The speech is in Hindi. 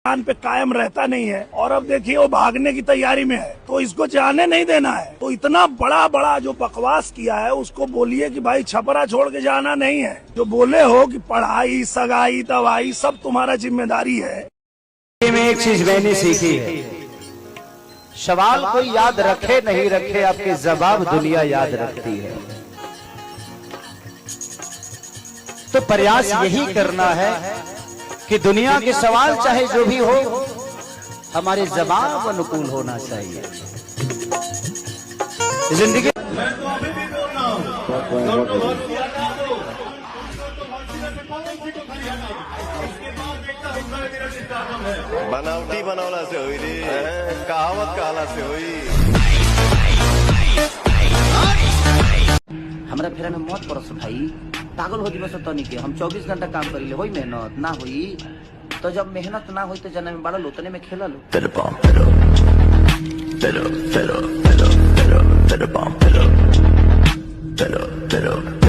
पे कायम रहता नहीं है और अब देखिए वो भागने की तैयारी में है, तो इसको जाने नहीं देना है। तो इतना बड़ा बड़ा जो बकवास किया है उसको बोलिए कि भाई छपरा छोड़ के जाना नहीं है। जो बोले हो कि पढ़ाई सगाई दवाई सब तुम्हारा जिम्मेदारी है। में एक चीज मैंने सीखी है, सवाल कोई याद रखे नहीं रखे, आपके जवाब दुनिया याद रखती है। तो प्रयास यही करना है कि दुनिया के सवाल चाहे जो भी हो, हमारे जवाब अनुकूल होना चाहिए। जिंदगी मैं तो अभी भी बोल रहा हूँ, बनावटी बनावला से हुई रे, कहावत कहला से हुई। हमरा फेरा में मत परस भाई, पागल हो दिवस तनी के हम 24 घंटा काम करिले, होई मेहनत ना होई तो जब मेहनत ना होई तो जना में बड़ा लोतने में खेला लो।